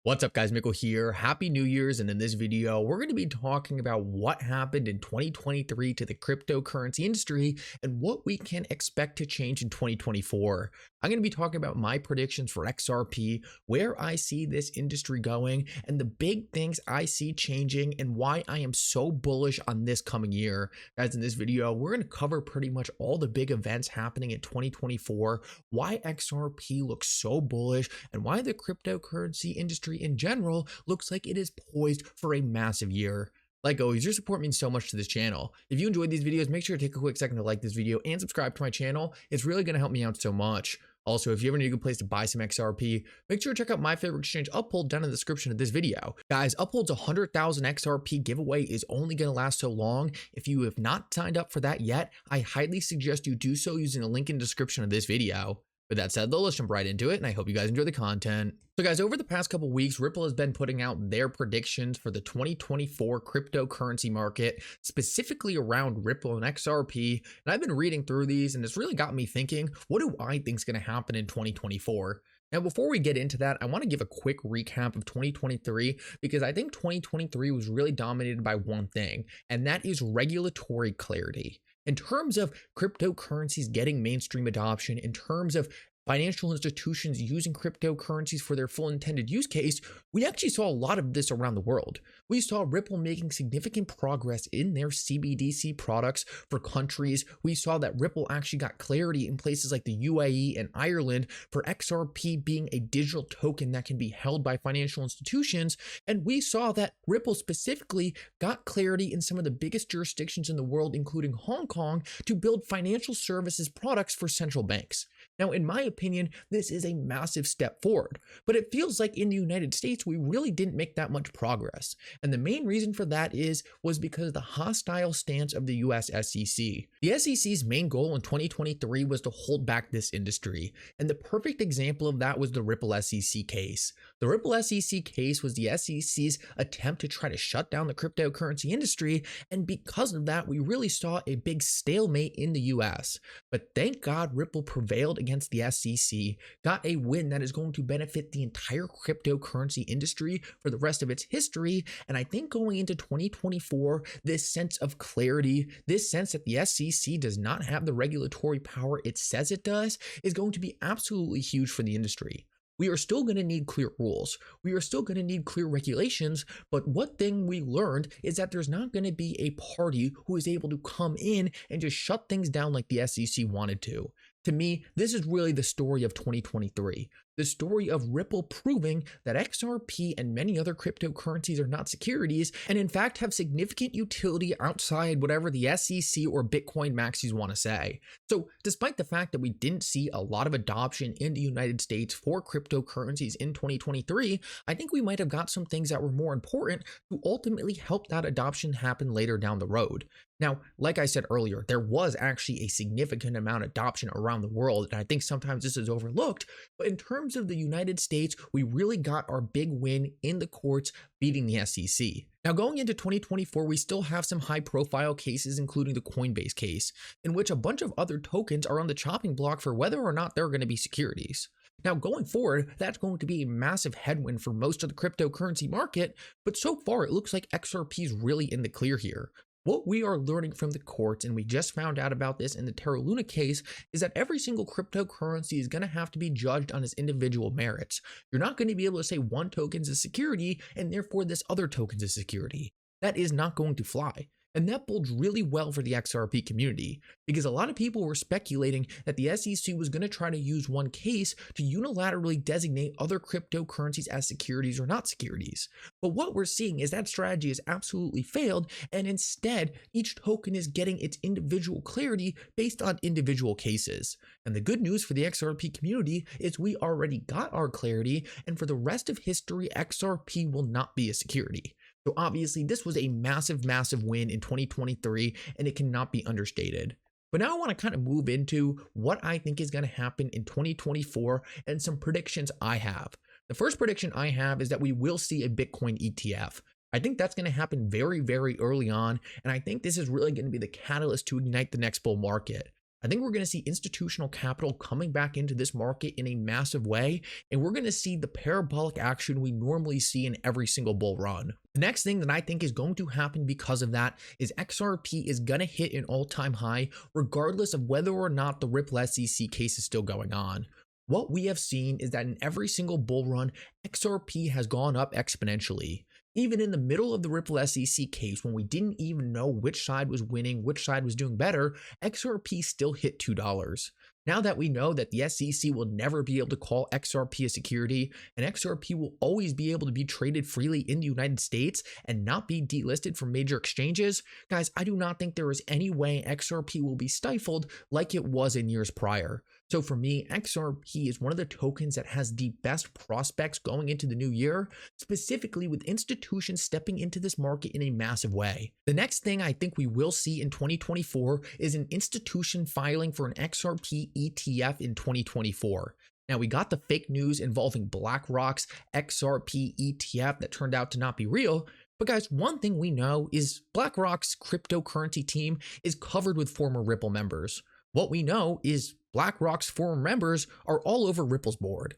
What's up guys, Mickle here. Happy New Year's, and in this video, we're going to be talking about what happened in 2023 to the cryptocurrency industry and what we can expect to change in 2024. I'm going to be talking about my predictions for XRP, where I see this industry going, and the big things I see changing and why I am so bullish on this coming year. Guys, in this video, we're going to cover pretty much all the big events happening in 2024, why XRP looks so bullish, and why the cryptocurrency industry in general looks like it is poised for a massive year. Like always, your support means so much to this channel. If you enjoyed these videos, make sure to take a quick second to like this video and subscribe to my channel. It's really going to help me out so much. Also, if you ever need a good place to buy some XRP, make sure to check out my favorite exchange, Uphold, down in the description of this video. Guys, Uphold's 100,000 XRP giveaway is only going to last so long. If you have not signed up for that yet, I highly suggest you do so using the link in the description of this video. With that said, though, let's jump right into it, and I hope you guys enjoy the content. So guys, over the past couple weeks, Ripple has been putting out their predictions for the 2024 cryptocurrency market, specifically around Ripple and XRP. And I've been reading through these, and it's really got me thinking, what do I think is going to happen in 2024? Now, before we get into that, I want to give a quick recap of 2023 because I think 2023 was really dominated by one thing, and that is regulatory clarity. In terms of cryptocurrencies getting mainstream adoption, in terms of financial institutions using cryptocurrencies for their full intended use case, we actually saw a lot of this around the world. We saw Ripple making significant progress in their CBDC products for countries. We saw that Ripple actually got clarity in places like the UAE and Ireland for XRP being a digital token that can be held by financial institutions. And we saw that Ripple specifically got clarity in some of the biggest jurisdictions in the world, including Hong Kong, to build financial services products for central banks. Now, in my opinion, this is a massive step forward, but it feels like in the United States, we really didn't make that much progress. And the main reason for that was because of the hostile stance of the US SEC. The SEC's main goal in 2023 was to hold back this industry. And the perfect example of that was the Ripple SEC case. The Ripple SEC case was the SEC's attempt to try to shut down the cryptocurrency industry. And because of that, we really saw a big stalemate in the US. But thank God Ripple prevailed against the SEC, got a win that is going to benefit the entire cryptocurrency industry for the rest of its history. And I think going into 2024, this sense of clarity, this sense that the SEC does not have the regulatory power it says it does, is going to be absolutely huge for the industry. We are still going to need clear rules. We are still going to need clear regulations. But one thing we learned is that there's not going to be a party who is able to come in and just shut things down like the SEC wanted to. To me, this is really the story of 2023. The story of Ripple proving that XRP and many other cryptocurrencies are not securities and in fact have significant utility outside whatever the SEC or Bitcoin maxis want to say. So despite the fact that we didn't see a lot of adoption in the United States for cryptocurrencies in 2023, I think we might have got some things that were more important to ultimately help that adoption happen later down the road. Now, like I said earlier, there was actually a significant amount of adoption around the world, and I think sometimes this is overlooked, but in terms of the United States, we really got our big win in the courts beating the SEC. Now, going into 2024, we still have some high-profile cases, including the Coinbase case, in which a bunch of other tokens are on the chopping block for whether or not they're going to be securities. Now, going forward, that's going to be a massive headwind for most of the cryptocurrency market, but so far it looks like XRP is really in the clear here. What we are learning from the courts, and we just found out about this in the Terra Luna case, is that every single cryptocurrency is going to have to be judged on its individual merits. You're not going to be able to say one token's a security and therefore this other token's a security. That is not going to fly. And that bodes really well for the XRP community, because a lot of people were speculating that the SEC was going to try to use one case to unilaterally designate other cryptocurrencies as securities or not securities. But what we're seeing is that strategy has absolutely failed, and instead, each token is getting its individual clarity based on individual cases. And the good news for the XRP community is we already got our clarity, and for the rest of history, XRP will not be a security. So obviously this was a massive, massive win in 2023, and it cannot be understated. But now I want to kind of move into what I think is going to happen in 2024 and some predictions I have. The first prediction I have is that we will see a Bitcoin ETF. I think that's going to happen very, very early on, and I think this is really going to be the catalyst to ignite the next bull market. I think we're going to see institutional capital coming back into this market in a massive way, and we're going to see the parabolic action we normally see in every single bull run. The next thing that I think is going to happen because of that is XRP is going to hit an all-time high regardless of whether or not the Ripple SEC case is still going on. What we have seen is that in every single bull run, XRP has gone up exponentially. Even in the middle of the Ripple SEC case, when we didn't even know which side was winning, which side was doing better, XRP still hit $2. Now that we know that the SEC will never be able to call XRP a security, and XRP will always be able to be traded freely in the United States and not be delisted from major exchanges, guys, I do not think there is any way XRP will be stifled like it was in years prior. So for me, XRP is one of the tokens that has the best prospects going into the new year, specifically with institutions stepping into this market in a massive way. The next thing I think we will see in 2024 is an institution filing for an XRP ETF in 2024. Now, we got the fake news involving BlackRock's XRP ETF that turned out to not be real. But guys, one thing we know is BlackRock's cryptocurrency team is covered with former Ripple members. What we know is BlackRock's former members are all over Ripple's board.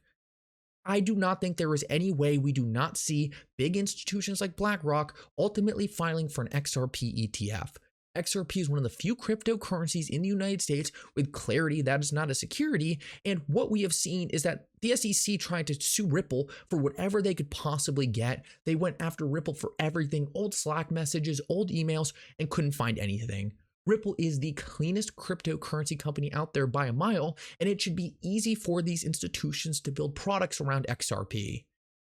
I do not think there is any way we do not see big institutions like BlackRock ultimately filing for an XRP ETF. XRP is one of the few cryptocurrencies in the United States with clarity that is not a security, and what we have seen is that the SEC tried to sue Ripple for whatever they could possibly get. They went after Ripple for everything, old Slack messages, old emails, and couldn't find anything. Ripple is the cleanest cryptocurrency company out there by a mile, and it should be easy for these institutions to build products around XRP.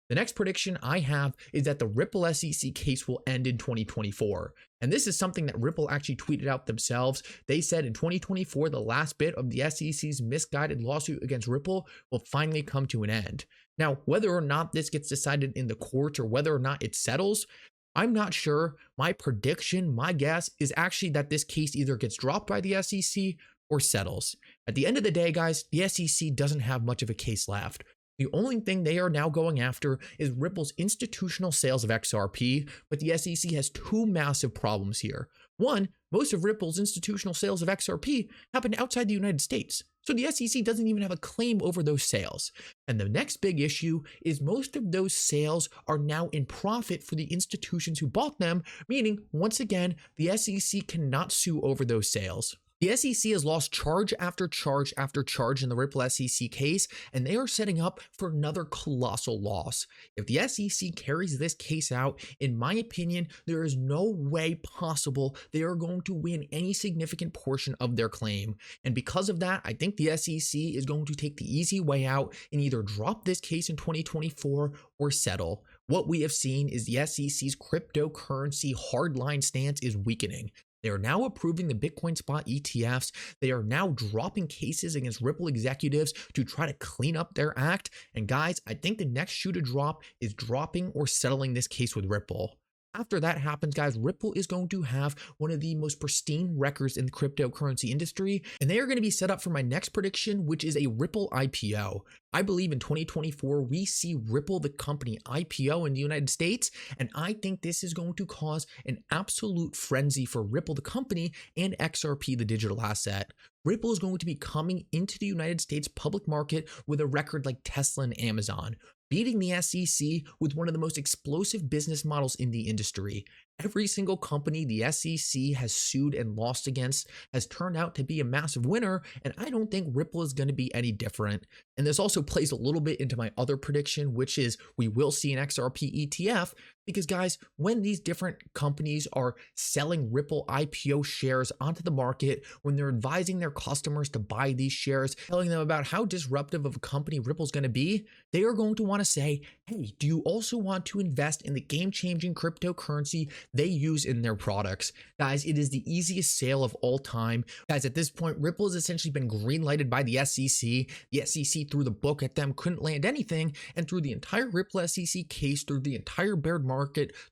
The next prediction I have is that the Ripple SEC case will end in 2024. And this is something that Ripple actually tweeted out themselves. They said in 2024, the last bit of the SEC's misguided lawsuit against Ripple will finally come to an end. Now, whether or not this gets decided in the courts or whether or not it settles, I'm not sure. My prediction, my guess, is actually that this case either gets dropped by the SEC or settles. At the end of the day, guys, the SEC doesn't have much of a case left. The only thing they are now going after is Ripple's institutional sales of XRP, but the SEC has two massive problems here. One, most of Ripple's institutional sales of XRP happen outside the United States, so the SEC doesn't even have a claim over those sales. And the next big issue is most of those sales are now in profit for the institutions who bought them, meaning, once again, the SEC cannot sue over those sales. The SEC has lost charge after charge after charge in the Ripple SEC case, and they are setting up for another colossal loss. If the SEC carries this case out, in my opinion, there is no way possible they are going to win any significant portion of their claim. And because of that, I think the SEC is going to take the easy way out and either drop this case in 2024 or settle. What we have seen is the SEC's cryptocurrency hardline stance is weakening. They are now approving the Bitcoin spot ETFs. They are now dropping cases against Ripple executives to try to clean up their act. And guys, I think the next shoe to drop is dropping or settling this case with Ripple. After that happens, guys, Ripple is going to have one of the most pristine records in the cryptocurrency industry, and they are going to be set up for my next prediction, which is a Ripple IPO. I believe in 2024, we see Ripple, the company, IPO in the United States, and I think this is going to cause an absolute frenzy for Ripple, the company, and XRP, the digital asset. Ripple is going to be coming into the United States public market with a record like Tesla and Amazon, beating the SEC with one of the most explosive business models in the industry. Every single company the SEC has sued and lost against has turned out to be a massive winner, and I don't think Ripple is going to be any different. And this also plays a little bit into my other prediction, which is we will see an XRP ETF, because guys, when these different companies are selling Ripple IPO shares onto the market, when they're advising their customers to buy these shares, telling them about how disruptive of a company Ripple's going to be, they are going to want to say, hey, do you also want to invest in the game-changing cryptocurrency they use in their products? Guys, it is the easiest sale of all time. Guys, at this point, Ripple has essentially been green-lighted by the SEC. The SEC threw the book at them, couldn't land anything, and through the entire Ripple SEC case, through the entire bear market,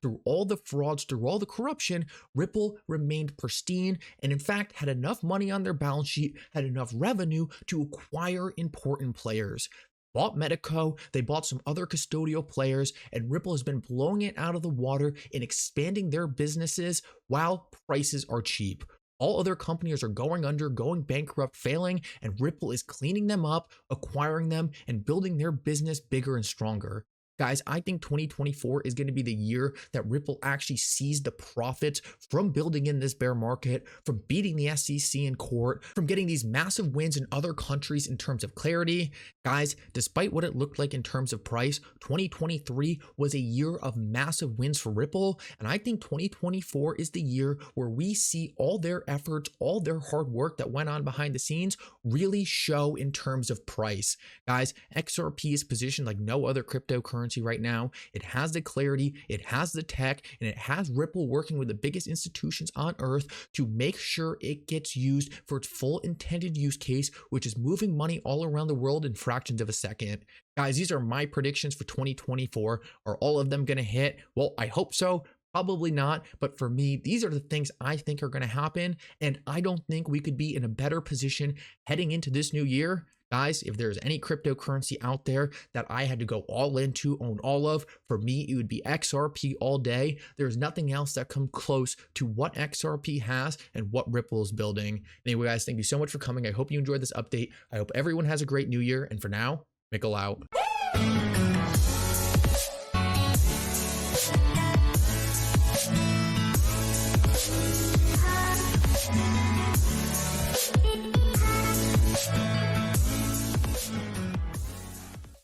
through all the frauds, through all the corruption, Ripple remained pristine and in fact had enough money on their balance sheet, had enough revenue to acquire important players. Bought Medico, they bought some other custodial players, and Ripple has been blowing it out of the water in expanding their businesses while prices are cheap. All other companies are going under, going bankrupt, failing, and Ripple is cleaning them up, acquiring them, and building their business bigger and stronger. Guys, I think 2024 is going to be the year that Ripple actually sees the profits from building in this bear market, from beating the SEC in court, from getting these massive wins in other countries in terms of clarity. Guys, despite what it looked like in terms of price, 2023 was a year of massive wins for Ripple. And I think 2024 is the year where we see all their efforts, all their hard work that went on behind the scenes really show in terms of price. Guys, XRP is positioned like no other cryptocurrency right now. It has the clarity, it has the tech, and it has Ripple working with the biggest institutions on earth to make sure it gets used for its full intended use case, which is moving money all around the world in fractions of a second. Guys, these are my predictions for 2024. Are all of them going to hit? Well, I hope so. Probably not, but for me, these are the things I think are going to happen, and I don't think we could be in a better position heading into this new year. Guys, if there's any cryptocurrency out there that I had to go all into, own all of, for me, it would be XRP all day. There's nothing else that comes close to what XRP has and what Ripple is building. Anyway, guys, thank you so much for coming. I hope you enjoyed this update. I hope everyone has a great new year, and for now, Mickle out.